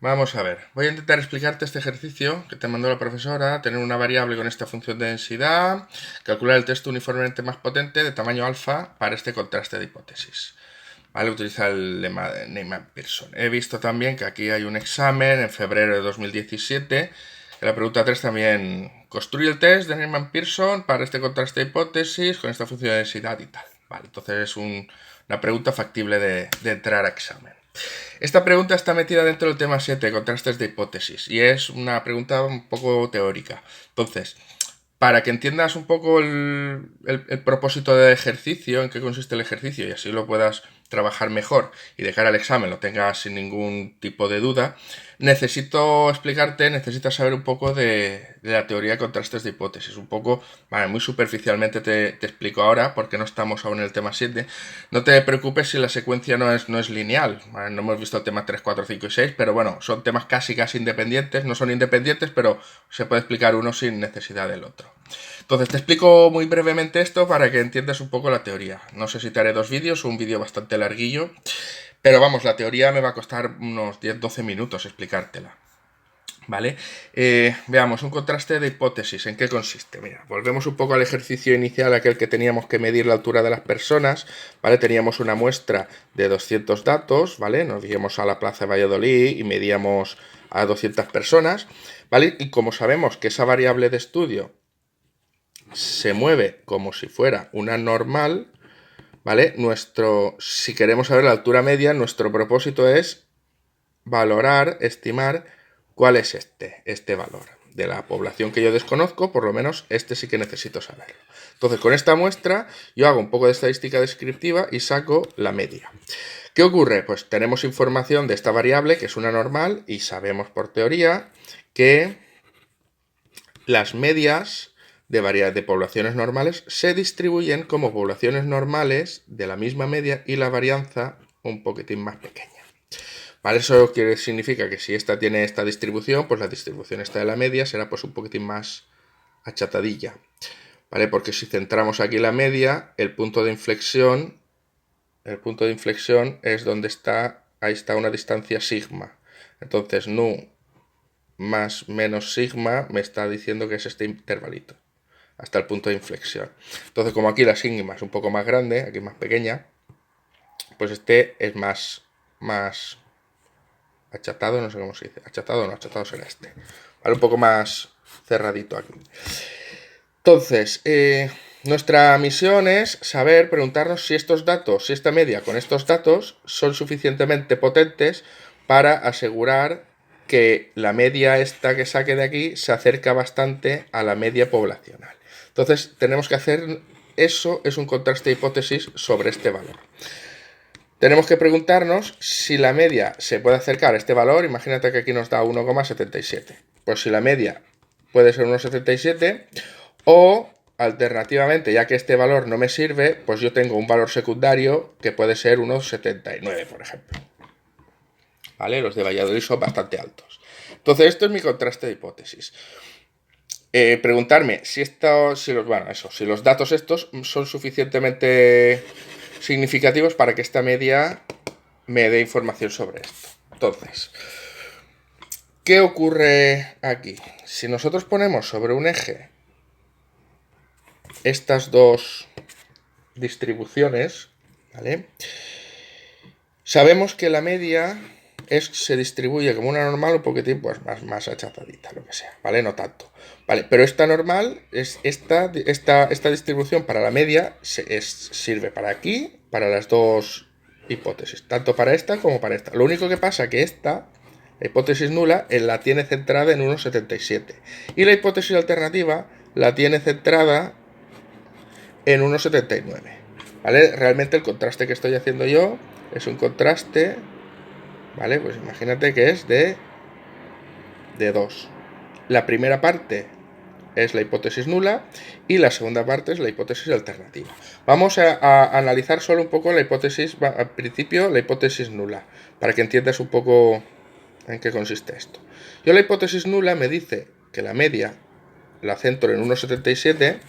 Vamos a ver, voy a intentar explicarte este ejercicio que te mandó la profesora, tener una variable con esta función de densidad, calcular el texto uniformemente más potente de tamaño alfa para este contraste de hipótesis. Vale, utiliza el lema de Neyman-Pearson. He visto también que aquí hay un examen en febrero de 2017, que la pregunta 3 también construye el test de Neyman-Pearson para este contraste de hipótesis con esta función de densidad y tal. Vale, entonces es una pregunta factible de entrar a examen. Esta pregunta está metida dentro del tema 7, contrastes de hipótesis, y es una pregunta un poco teórica. Entonces, para que entiendas un poco el propósito del ejercicio, en qué consiste el ejercicio, y así lo puedas trabajar mejor y de cara al examen lo tengas sin ningún tipo de duda, necesitas saber un poco de la teoría de contrastes de hipótesis. Un poco, vale, muy superficialmente te explico ahora, porque no estamos aún en el tema 7. No te preocupes si la secuencia no es lineal. Vale, no hemos visto el tema 3, 4, 5 y 6, pero bueno, son temas casi independientes. No son independientes, pero se puede explicar uno sin necesidad del otro. Entonces te explico muy brevemente esto para que entiendas un poco la teoría. No sé si te haré dos vídeos o un vídeo bastante larguillo, pero vamos, la teoría me va a costar unos 10-12 minutos explicártela. ¿Vale? Veamos, un contraste de hipótesis. ¿En qué consiste? Mira, volvemos un poco al ejercicio inicial, aquel que teníamos que medir la altura de las personas, ¿vale? Teníamos una muestra de 200 datos, ¿vale? Nos íbamos a la Plaza de Valladolid y medíamos a 200 personas, ¿vale? Y como sabemos que esa variable de estudio se mueve como si fuera una normal, ¿vale? Si queremos saber la altura media, nuestro propósito es valorar, estimar cuál es este valor. De la población que yo desconozco, por lo menos este sí que necesito saberlo. Entonces, con esta muestra, yo hago un poco de estadística descriptiva y saco la media. ¿Qué ocurre? Pues tenemos información de esta variable, que es una normal, y sabemos por teoría que las medias de poblaciones normales se distribuyen como poblaciones normales de la misma media y la varianza un poquitín más pequeña. ¿Vale? Eso significa que si esta tiene esta distribución, pues la distribución esta de la media será pues un poquitín más achatadilla. ¿Vale? Porque si centramos aquí la media, el punto de inflexión es donde está, ahí está una distancia sigma. Entonces, nu más menos sigma me está diciendo que es este intervalito, hasta el punto de inflexión. Entonces, como aquí la sigma es un poco más grande, aquí más pequeña, pues este es más achatado, no sé cómo se dice, achatado o no, achatado será este, ¿vale? Un poco más cerradito aquí. Entonces, nuestra misión es saber, preguntarnos si estos datos, si esta media con estos datos son suficientemente potentes para asegurar que la media esta que saque de aquí se acerca bastante a la media poblacional. Entonces, tenemos que hacer eso, es un contraste de hipótesis sobre este valor. Tenemos que preguntarnos si la media se puede acercar a este valor. Imagínate que aquí nos da 1,77. Pues si la media puede ser 1,77 o alternativamente, ya que este valor no me sirve, pues yo tengo un valor secundario que puede ser 1,79, por ejemplo. ¿Vale? Los de Valladolid son bastante altos. Entonces, esto es mi contraste de hipótesis. Preguntarme si los datos estos son suficientemente significativos para que esta media me dé información sobre esto. Entonces, ¿qué ocurre aquí? Si nosotros ponemos sobre un eje estas dos distribuciones, ¿vale? Sabemos que la media se distribuye como una normal un poquitín pues más achatadita, lo que sea, ¿vale? No tanto. Vale, pero esta normal, esta distribución para la media sirve para aquí, para las dos hipótesis, tanto para esta como para esta. Lo único que pasa que la hipótesis nula, la tiene centrada en 1,77 y la hipótesis alternativa la tiene centrada en 1,79. ¿Vale? Realmente el contraste que estoy haciendo yo es un contraste, ¿vale? Pues imagínate que es de 2. La primera parte es la hipótesis nula y la segunda parte es la hipótesis alternativa. Vamos a analizar solo un poco la hipótesis, al principio la hipótesis nula, para que entiendas un poco en qué consiste esto. Yo la hipótesis nula me dice que la media la centro en 1,77,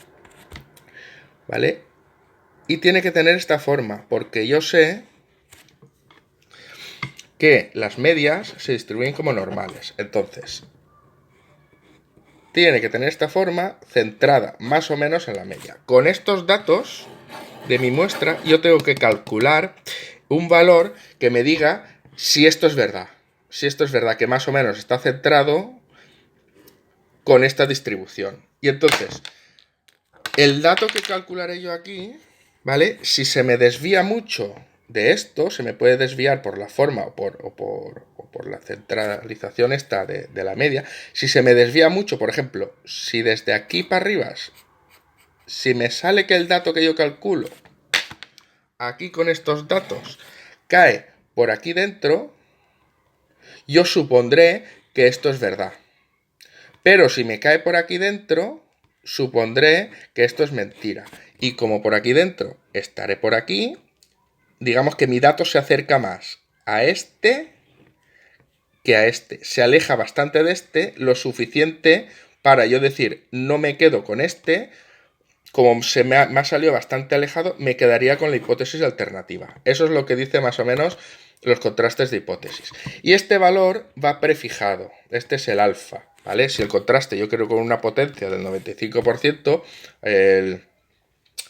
¿vale? Y tiene que tener esta forma, porque yo sé que las medias se distribuyen como normales. Entonces, tiene que tener esta forma centrada más o menos en la media. Con estos datos de mi muestra, yo tengo que calcular un valor que me diga si esto es verdad. Si esto es verdad, que más o menos está centrado con esta distribución. Y entonces, el dato que calcularé yo aquí, ¿vale? Si se me desvía mucho de esto, se me puede desviar por la forma o por la centralización esta de la media. Si se me desvía mucho, por ejemplo, si desde aquí para arriba, si me sale que el dato que yo calculo aquí con estos datos cae por aquí dentro, yo supondré que esto es verdad. Pero si me cae por aquí dentro, supondré que esto es mentira. Y como por aquí dentro estaré por aquí, digamos que mi dato se acerca más a este que a este. Se aleja bastante de este, lo suficiente para yo decir, no me quedo con este. Como me ha salido bastante alejado, me quedaría con la hipótesis alternativa. Eso es lo que dice más o menos los contrastes de hipótesis. Y este valor va prefijado. Este es el alfa, ¿vale? Si el contraste yo creo con una potencia del 95%,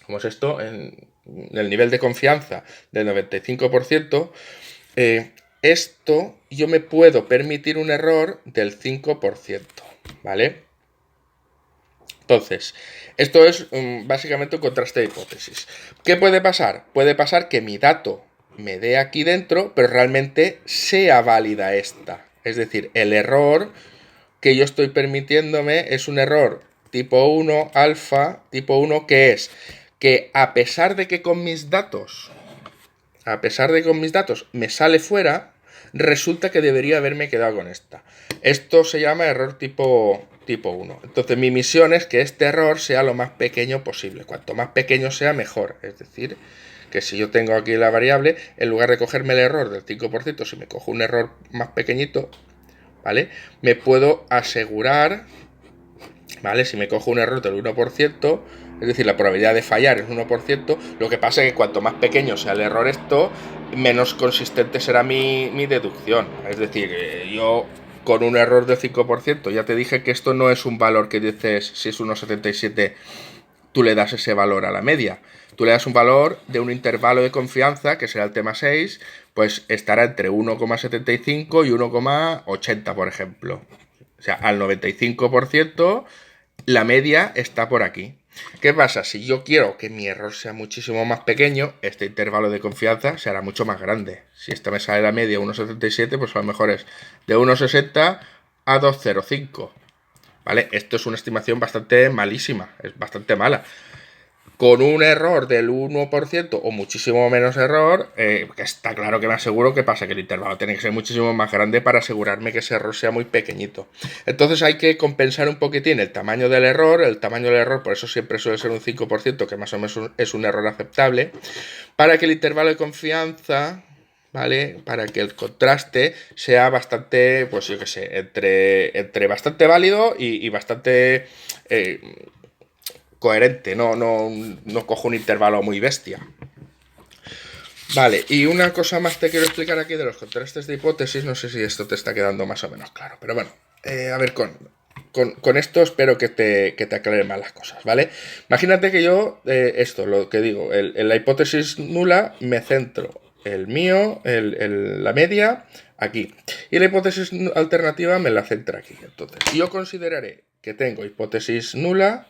¿cómo es esto? En el nivel de confianza del 95%, esto yo me puedo permitir un error del 5%, ¿vale? Entonces, esto es básicamente un contraste de hipótesis. ¿Qué puede pasar? Puede pasar que mi dato me dé aquí dentro, pero realmente sea válida esta. Es decir, el error que yo estoy permitiéndome es un error tipo 1, alfa, tipo 1, que es que a pesar de que con mis datos me sale fuera, resulta que debería haberme quedado con esta. Esto se llama error tipo 1. Entonces mi misión es que este error sea lo más pequeño posible. Cuanto más pequeño sea, mejor. Es decir, que si yo tengo aquí la variable, en lugar de cogerme el error del 5%, si me cojo un error más pequeñito, ¿vale? Me puedo asegurar, ¿vale? Si me cojo un error del 1%, es decir, la probabilidad de fallar es 1%, lo que pasa es que cuanto más pequeño sea el error esto, menos consistente será mi deducción. Es decir, yo con un error del 5%, ya te dije que esto no es un valor que dices, si es 1,77, tú le das ese valor a la media. Tú le das un valor de un intervalo de confianza, que será el tema 6, pues estará entre 1,75 y 1,80, por ejemplo. O sea, al 95%, la media está por aquí. ¿Qué pasa? Si yo quiero que mi error sea muchísimo más pequeño, este intervalo de confianza será mucho más grande. Si esta me sale la media 1,77, pues a lo mejor es de 1,60 a 2,05. ¿Vale? Esto es una estimación bastante malísima, es bastante mala. Con un error del 1% o muchísimo menos error, que está claro que me aseguro que pasa que el intervalo tiene que ser muchísimo más grande para asegurarme que ese error sea muy pequeñito. Entonces hay que compensar un poquitín el tamaño del error. El tamaño del error, por eso siempre suele ser un 5%, que más o menos es un error aceptable, para que el intervalo de confianza, ¿vale? Para que el contraste sea bastante, pues yo qué sé, entre bastante válido y bastante coherente, no cojo un intervalo muy bestia. Vale, y una cosa más te quiero explicar aquí de los contrastes de hipótesis, no sé si esto te está quedando más o menos claro, pero bueno, a ver, con esto espero que te aclare más las cosas, ¿vale? Imagínate que yo, lo que digo, en la hipótesis nula me centro el mío, la media, aquí. Y la hipótesis alternativa me la centra aquí. Entonces, yo consideraré que tengo hipótesis nula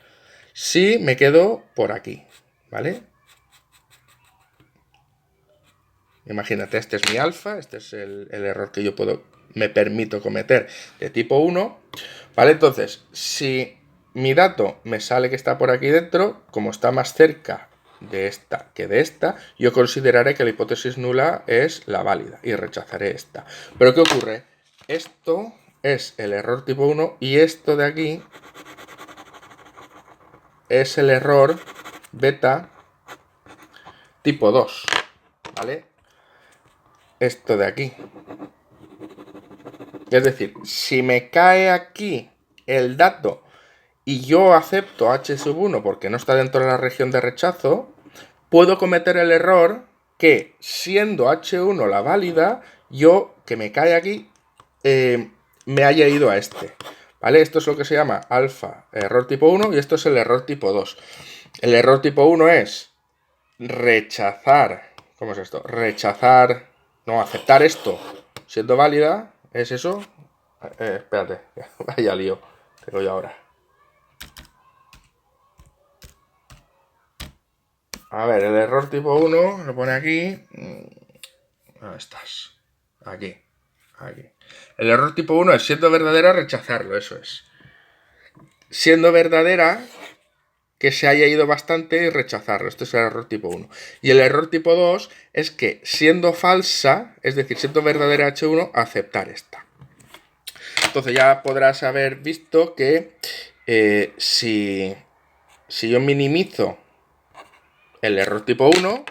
si me quedo por aquí, ¿vale? Imagínate, este es mi alfa, este es el error que yo me permito cometer de tipo 1, ¿vale? Entonces, si mi dato me sale que está por aquí dentro, como está más cerca de esta que de esta, yo consideraré que la hipótesis nula es la válida y rechazaré esta. Pero ¿qué ocurre? Esto es el error tipo 1 y esto de aquí es el error beta tipo 2, ¿vale? Esto de aquí. Es decir, si me cae aquí el dato y yo acepto H1 porque no está dentro de la región de rechazo, puedo cometer el error que, siendo H1 la válida, yo, que me cae aquí, me haya ido a este. ¿Vale? Esto es lo que se llama alfa, error tipo 1, y esto es el error tipo 2. El error tipo 1 es rechazar. ¿Cómo es esto? Rechazar. No, aceptar esto siendo válida. ¿Es eso? Espérate, vaya lío. Tengo yo ahora. A ver, el error tipo 1 lo pone aquí. ¿Dónde estás? Aquí. Aquí. El error tipo 1 es siendo verdadera rechazarlo, eso es. Siendo verdadera que se haya ido bastante y rechazarlo. Este es el error tipo 1. Y el error tipo 2 es que siendo falsa, es decir, siendo verdadera H1, aceptar esta. Entonces ya podrás haber visto que si yo minimizo el error tipo 1,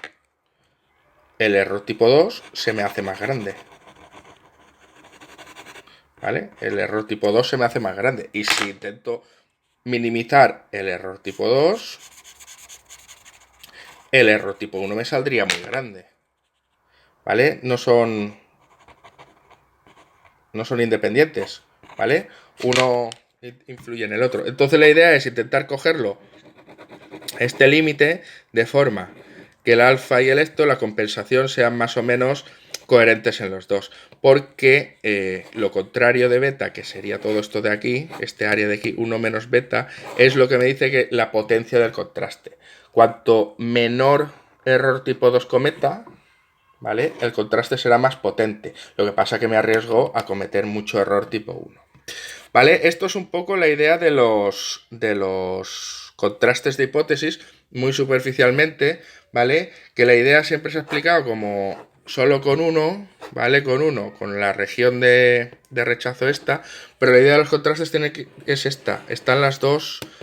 el error tipo 2 se me hace más grande. ¿Vale? El error tipo 2 se me hace más grande. Y si intento minimizar el error tipo 2, el error tipo 1 me saldría muy grande. ¿Vale? No son independientes, ¿vale? Uno influye en el otro. Entonces la idea es intentar cogerlo, este límite, de forma que el alfa y el esto, la compensación, sean más o menos coherentes en los dos. Porque lo contrario de beta, que sería todo esto de aquí, este área de aquí, 1 menos beta, es lo que me dice que la potencia del contraste. Cuanto menor error tipo 2 cometa, ¿vale? El contraste será más potente. Lo que pasa que me arriesgo a cometer mucho error tipo 1. ¿Vale? Esto es un poco la idea de los contrastes de hipótesis, muy superficialmente, ¿vale? Que la idea siempre se ha explicado como solo con uno, ¿vale? Con la región de rechazo esta, pero la idea de los contrastes es esta,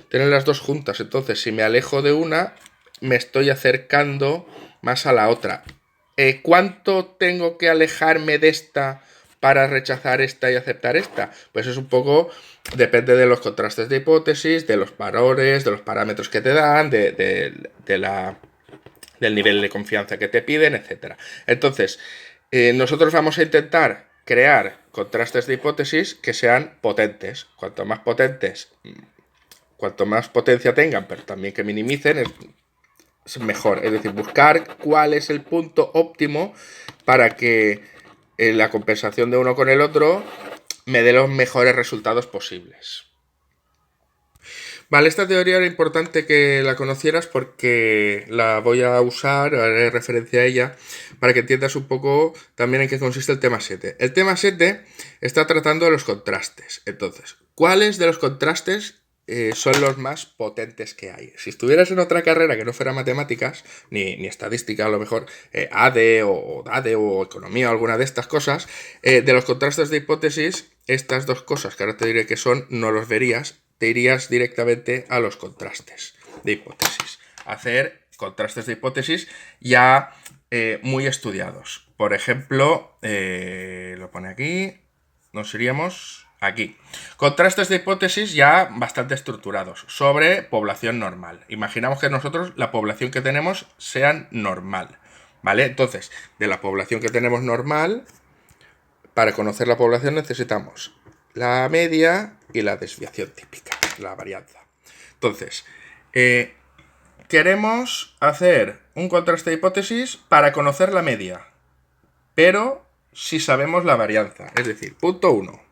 tienen las dos juntas, entonces si me alejo de una, me estoy acercando más a la otra. ¿Cuánto tengo que alejarme de esta para rechazar esta y aceptar esta? Pues es un poco, depende de los contrastes de hipótesis, de los valores, de los parámetros que te dan, del nivel de confianza que te piden, etc. Entonces, nosotros vamos a intentar crear contrastes de hipótesis que sean potentes. Cuanto más potentes, cuanto más potencia tengan, pero también que minimicen, es mejor. Es decir, buscar cuál es el punto óptimo para que la compensación de uno con el otro me dé los mejores resultados posibles. Vale, esta teoría era importante que la conocieras porque la voy a usar, haré referencia a ella, para que entiendas un poco también en qué consiste el tema 7. El tema 7 está tratando de los contrastes. Entonces, ¿cuáles de los contrastes son los más potentes que hay? Si estuvieras en otra carrera que no fuera matemáticas, ni estadística, a lo mejor ADE o DADE o economía o alguna de estas cosas, de los contrastes de hipótesis, estas dos cosas que ahora te diré que son, no los verías, te irías directamente a los contrastes de hipótesis. Hacer contrastes de hipótesis ya muy estudiados. Por ejemplo, lo pone aquí, nos iríamos aquí. Contrastes de hipótesis ya bastante estructurados sobre población normal. Imaginamos que nosotros la población que tenemos sea normal, ¿vale? Entonces, de la población que tenemos normal, para conocer la población necesitamos la media y la desviación típica, la varianza. Entonces, queremos hacer un contraste de hipótesis para conocer la media, pero si sabemos la varianza. Es decir, punto 1.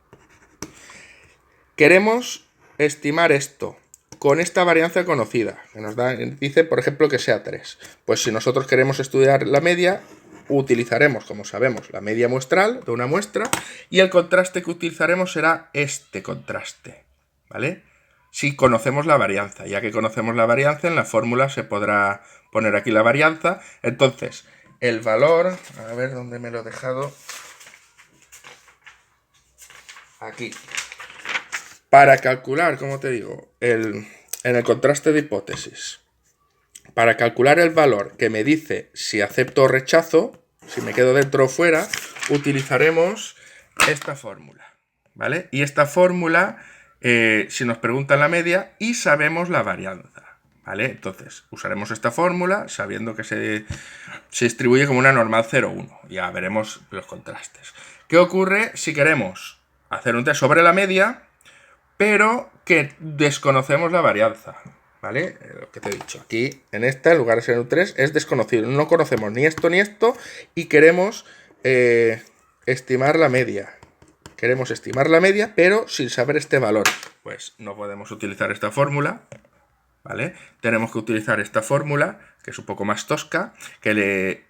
Queremos estimar esto con esta varianza conocida, que nos dice, por ejemplo, que sea 3. Pues si nosotros queremos estudiar la media, utilizaremos, como sabemos, la media muestral de una muestra y el contraste que utilizaremos será este contraste, ¿vale? Si conocemos la varianza, ya que conocemos la varianza, en la fórmula se podrá poner aquí la varianza. Entonces, el valor, a ver dónde me lo he dejado, aquí. Para calcular, como te digo, en el contraste de hipótesis, para calcular el valor que me dice si acepto o rechazo, si me quedo dentro o fuera, utilizaremos esta fórmula, ¿vale? Y esta fórmula, si nos preguntan la media y sabemos la varianza, ¿vale? Entonces, usaremos esta fórmula sabiendo que se distribuye como una normal 0,1. Ya veremos los contrastes. ¿Qué ocurre si queremos hacer un test sobre la media, pero que desconocemos la varianza? ¿Vale? Lo que te he dicho. Aquí, en esta, en lugar de ser un 3, es desconocido. No conocemos ni esto, y queremos estimar la media. Queremos estimar la media, pero sin saber este valor. Pues no podemos utilizar esta fórmula, ¿vale? Tenemos que utilizar esta fórmula, que es un poco más tosca, que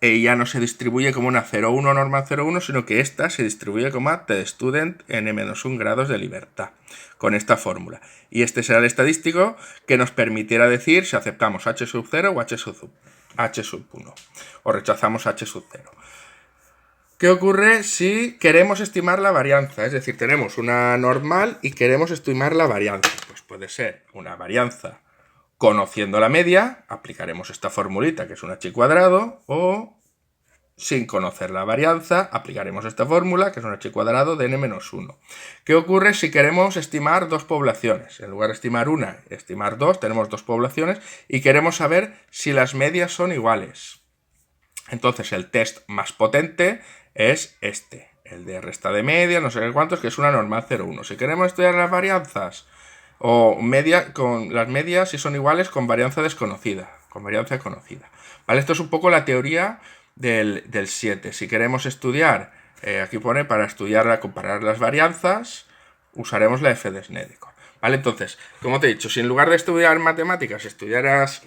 ella no se distribuye como una 0,1 normal 0,1, sino que esta se distribuye como t_student n-1 grados de libertad, con esta fórmula. Y este será el estadístico que nos permitiera decir si aceptamos h sub 0 o h sub 1, o rechazamos h sub 0. ¿Qué ocurre si queremos estimar la varianza? Es decir, tenemos una normal y queremos estimar la varianza. Pues puede ser una varianza conociendo la media, aplicaremos esta formulita que es un h cuadrado, o sin conocer la varianza, aplicaremos esta fórmula que es un h cuadrado de n-1. ¿Qué ocurre si queremos estimar dos poblaciones? En lugar de estimar una, estimar dos, tenemos dos poblaciones y queremos saber si las medias son iguales. Entonces el test más potente es este, el de resta de media, no sé qué cuántos, que es una normal 0,1. Si queremos estudiar las varianzas o media, con las medias si son iguales con varianza desconocida, con varianza conocida. ¿Vale? Esto es un poco la teoría del 7. Si queremos estudiar, aquí pone, para estudiar, comparar las varianzas, usaremos la f de Snedeker. ¿Vale? Entonces, como te he dicho, si en lugar de estudiar matemáticas estudiaras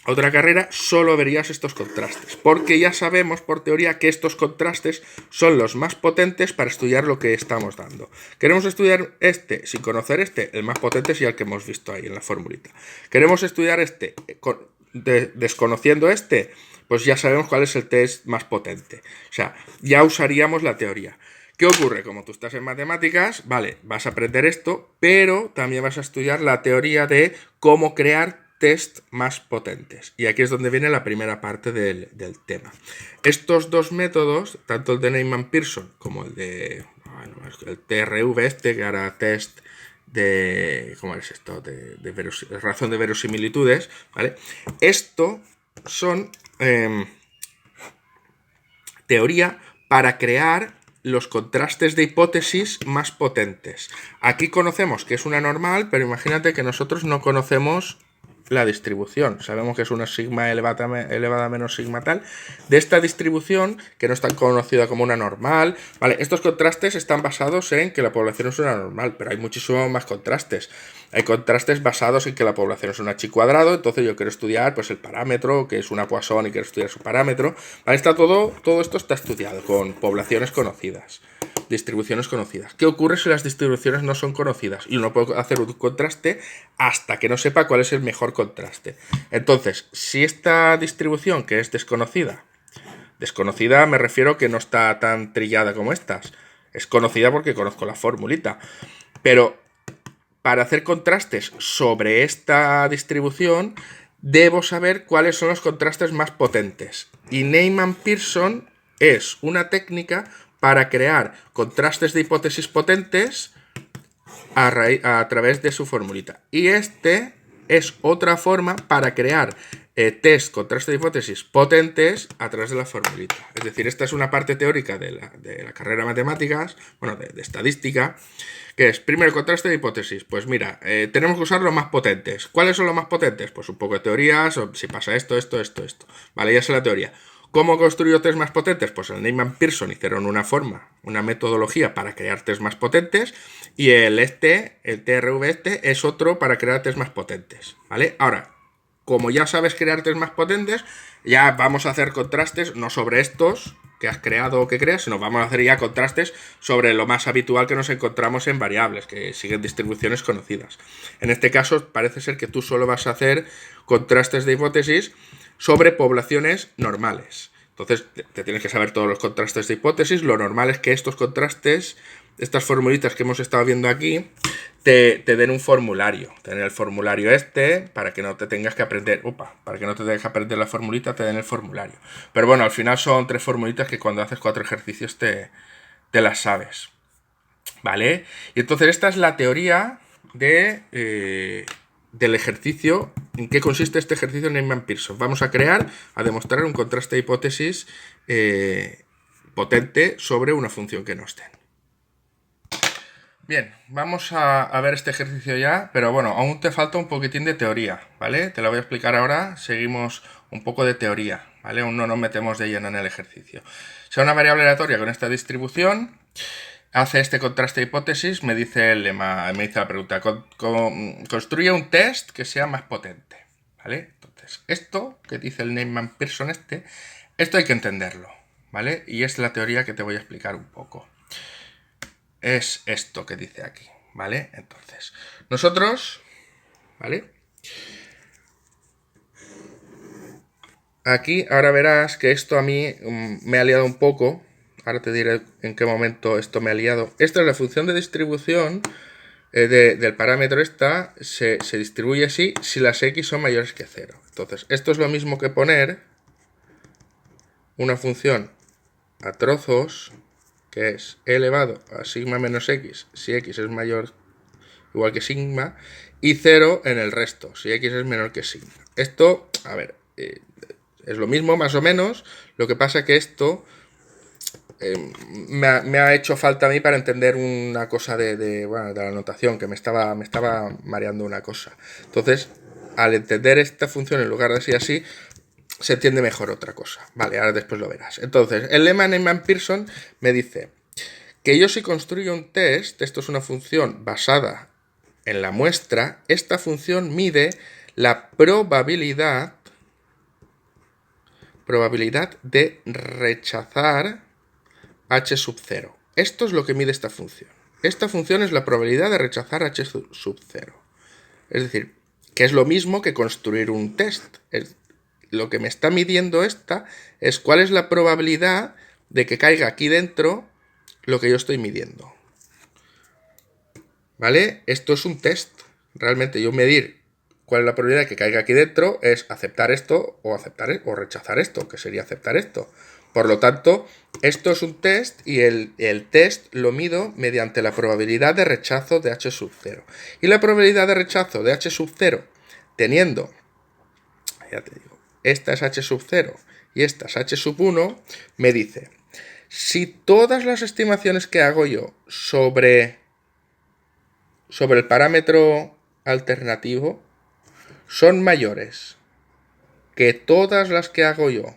otra carrera, solo verías estos contrastes, porque ya sabemos por teoría que estos contrastes son los más potentes para estudiar lo que estamos dando. Queremos estudiar este sin conocer este, el más potente es ya el que hemos visto ahí en la formulita. Queremos estudiar este desconociendo este, pues ya sabemos cuál es el test más potente. O sea, ya usaríamos la teoría. ¿Qué ocurre? Como tú estás en matemáticas, vale, vas a aprender esto, pero también vas a estudiar la teoría de cómo crear test más potentes. Y aquí es donde viene la primera parte del tema. Estos dos métodos, tanto el de Neyman-Pearson como el de el TRV que hará test de, ¿cómo es esto? De razón de verosimilitudes, ¿vale? Esto son teoría para crear los contrastes de hipótesis más potentes. Aquí conocemos que es una normal, pero imagínate que nosotros no conocemos la distribución. Sabemos que es una sigma elevada a menos sigma tal. De esta distribución, que no es tan conocida como una normal, ¿vale? Estos contrastes están basados en que la población es una normal, pero hay muchísimos más contrastes. Hay contrastes basados en que la población es un h cuadrado, entonces yo quiero estudiar pues el parámetro, que es una Poisson y quiero estudiar su parámetro. ¿Vale? Todo esto está estudiado con poblaciones conocidas, distribuciones conocidas. ¿Qué ocurre si las distribuciones no son conocidas? Y uno puede hacer un contraste hasta que no sepa cuál es el mejor contraste. Entonces, si esta distribución que es desconocida me refiero que no está tan trillada como estas, es conocida porque conozco la formulita, pero para hacer contrastes sobre esta distribución debo saber cuáles son los contrastes más potentes. Y Neyman-Pearson es una técnica para crear contrastes de hipótesis potentes a través de su formulita. Y este es otra forma para crear test contraste de hipótesis potentes a través de la formulita. Es decir, esta es una parte teórica de la carrera de matemáticas, bueno, de estadística, que es, primero, contraste de hipótesis. Pues mira, tenemos que usar los más potentes. ¿Cuáles son los más potentes? Pues un poco de teorías, o si pasa esto. Vale, ya sé la teoría. ¿Cómo construyo test más potentes? Pues el Neyman-Pearson hicieron una forma, una metodología para crear test más potentes, y el TRV es otro para crear test más potentes, ¿vale? Ahora, como ya sabes crear test más potentes, ya vamos a hacer contrastes, no sobre estos que has creado o que creas, sino vamos a hacer ya contrastes sobre lo más habitual que nos encontramos en variables, que siguen distribuciones conocidas. En este caso, parece ser que tú solo vas a hacer contrastes de hipótesis sobre poblaciones normales. Entonces, te tienes que saber todos los contrastes de hipótesis. Lo normal es que estos contrastes, estas formulitas que hemos estado viendo aquí, te den un formulario. Tener el formulario para que no te tengas que aprender, para que no te tengas que aprender la formulita, te den el formulario. Pero bueno, al final son 3 formulitas que cuando haces 4 ejercicios te las sabes. ¿Vale? Y entonces esta es la teoría de del ejercicio, en qué consiste este ejercicio en Neyman-Pearson. Vamos a demostrar un contraste de hipótesis potente sobre una función que nos den. Bien, vamos a ver este ejercicio ya, pero bueno, aún te falta un poquitín de teoría, ¿vale? Te lo voy a explicar ahora, seguimos un poco de teoría, ¿vale? Aún no nos metemos de lleno en el ejercicio. Sea una variable aleatoria con esta distribución, hace este contraste de hipótesis, me dice el lema, me dice la pregunta, construye un test que sea más potente, ¿vale? Entonces, esto que dice el Neyman-Pearson esto hay que entenderlo, ¿vale? Y es la teoría que te voy a explicar un poco. Es esto que dice aquí, ¿vale? Entonces, nosotros, ¿vale? Aquí ahora verás que esto a mí me ha liado un poco. Ahora te diré en qué momento esto me ha liado. Esta es la función de distribución del parámetro esta. Se distribuye así si las x son mayores que 0. Entonces, esto es lo mismo que poner una función a trozos, que es e elevado a sigma menos x, si x es mayor igual que sigma, y 0 en el resto, si x es menor que sigma. Esto, a ver, es lo mismo más o menos, lo que pasa que esto me ha hecho falta a mí para entender una cosa de la notación, que me estaba mareando una cosa. Entonces, al entender esta función en lugar de así, se entiende mejor otra cosa. Vale, ahora después lo verás. Entonces, el lema Neyman-Pearson me dice que yo si construyo un test, esto es una función basada en la muestra, esta función mide la probabilidad de rechazar h sub 0. Esto es lo que mide esta función. Esta función es la probabilidad de rechazar h sub 0. Es decir, que es lo mismo que construir un test. Lo que me está midiendo esta es cuál es la probabilidad de que caiga aquí dentro lo que yo estoy midiendo. ¿Vale? Esto es un test. Realmente yo medir cuál es la probabilidad de que caiga aquí dentro es aceptar esto o rechazar esto, que sería aceptar esto. Por lo tanto, esto es un test y el test lo mido mediante la probabilidad de rechazo de h sub 0. Y la probabilidad de rechazo de h sub 0, teniendo, ya te digo, esta es h sub 0 y esta es h sub 1, me dice, si todas las estimaciones que hago yo sobre el parámetro alternativo son mayores que todas las que hago yo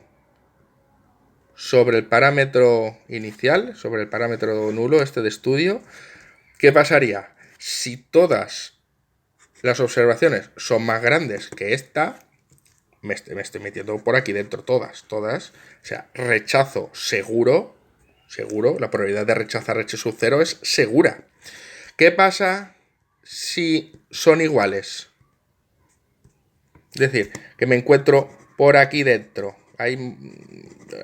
sobre el parámetro inicial, sobre el parámetro nulo, este de estudio, ¿qué pasaría? Si todas las observaciones son más grandes que esta, me estoy metiendo por aquí dentro todas, o sea, rechazo seguro, la probabilidad de rechazar h sub 0 es segura. ¿Qué pasa si son iguales? Es decir, que me encuentro por aquí dentro. Hay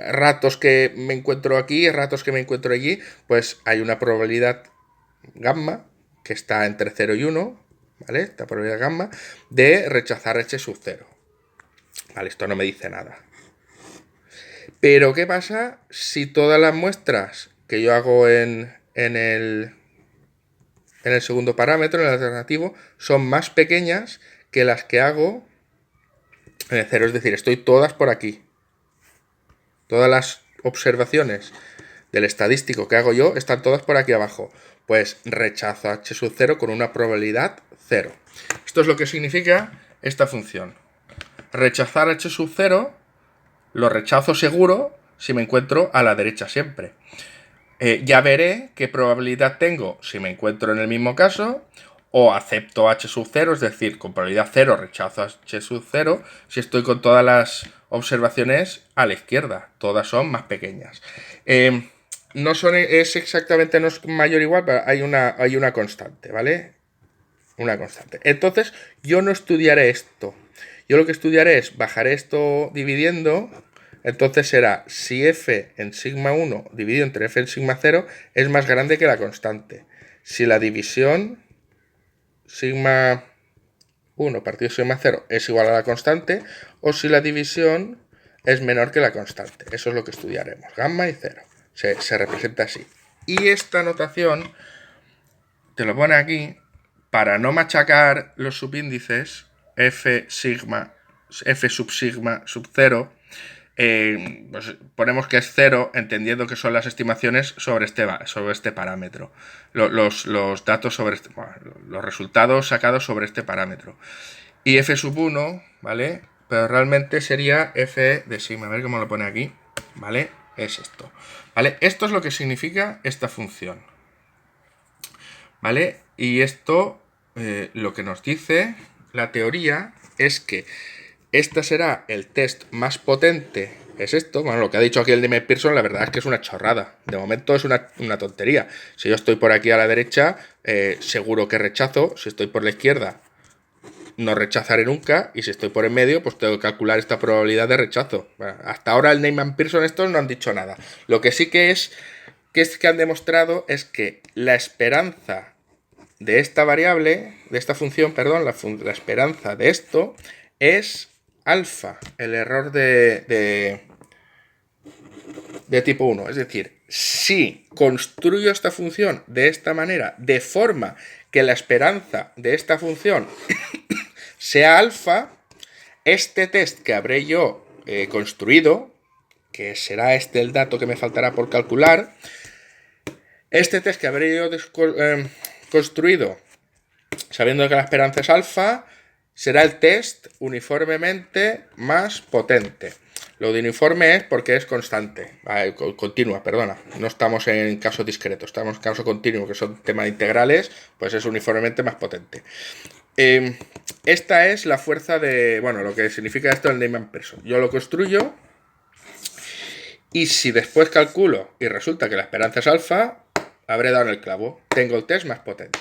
ratos que me encuentro aquí, ratos que me encuentro allí, pues hay una probabilidad gamma, que está entre 0 y 1, ¿vale? Esta probabilidad gamma, de rechazar h sub 0. Vale, esto no me dice nada. Pero, ¿qué pasa si todas las muestras que yo hago en el segundo parámetro, en el alternativo, son más pequeñas que las que hago en el cero? Es decir, estoy todas por aquí. Todas las observaciones del estadístico que hago yo están todas por aquí abajo. Pues rechazo h sub 0 con una probabilidad 0. Esto es lo que significa esta función. Rechazar h sub 0 lo rechazo seguro si me encuentro a la derecha siempre. Ya veré qué probabilidad tengo si me encuentro en el mismo caso, o acepto h sub 0, es decir, con probabilidad 0 rechazo h sub 0 si estoy con todas las observaciones a la izquierda. Todas son más pequeñas. No son, es exactamente, no es mayor o igual, pero hay una constante, ¿vale? Una constante. Entonces, yo no estudiaré esto. Yo lo que estudiaré es, bajaré esto dividiendo. Entonces será, si f en sigma 1 dividido entre f en sigma 0 es más grande que la constante. Si la división sigma 1 partido sigma 0 es igual a la constante, o si la división es menor que la constante. Eso es lo que estudiaremos. Gamma y 0. Se representa así. Y esta notación te lo pone aquí para no machacar los subíndices, F sub sigma sub 0, pues ponemos que es 0, entendiendo que son las estimaciones sobre este parámetro. Los datos sobre los resultados sacados sobre este parámetro. Y F sub 1, ¿vale? Pero realmente sería F de sigma. A ver cómo lo pone aquí, ¿vale? Es esto, ¿vale? Esto es lo que significa esta función, ¿vale? Y esto, lo que nos dice la teoría es que este será el test más potente. Es esto, bueno, lo que ha dicho aquí el de Pearson, la verdad es que es una chorrada. De momento es una tontería. Si yo estoy por aquí a la derecha, seguro que rechazo. Si estoy por la izquierda, no rechazaré nunca. Y si estoy por en medio, pues tengo que calcular esta probabilidad de rechazo. Bueno, hasta ahora el Neyman Pearson estos no han dicho nada. Lo que sí que que han demostrado es que la esperanza de esta variable, de esta función, perdón, la esperanza de esto es alfa, el error de tipo 1. Es decir, si construyo esta función de esta manera, de forma que la esperanza de esta función sea alfa, este test que habré yo construido, que será este el dato que me faltará por calcular, este test que habré yo construido sabiendo que la esperanza es alfa, será el test uniformemente más potente. Lo de uniforme es porque es constante, continua, perdona. No estamos en caso discreto, estamos en caso continuo, que son temas integrales, pues es uniformemente más potente. Esta es la fuerza de, bueno, lo que significa esto el Neyman Pearson. Yo lo construyo y si después calculo y resulta que la esperanza es alfa, habré dado en el clavo. Tengo el test más potente.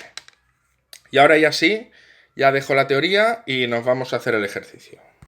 Y ahora ya sí, ya dejo la teoría y nos vamos a hacer el ejercicio.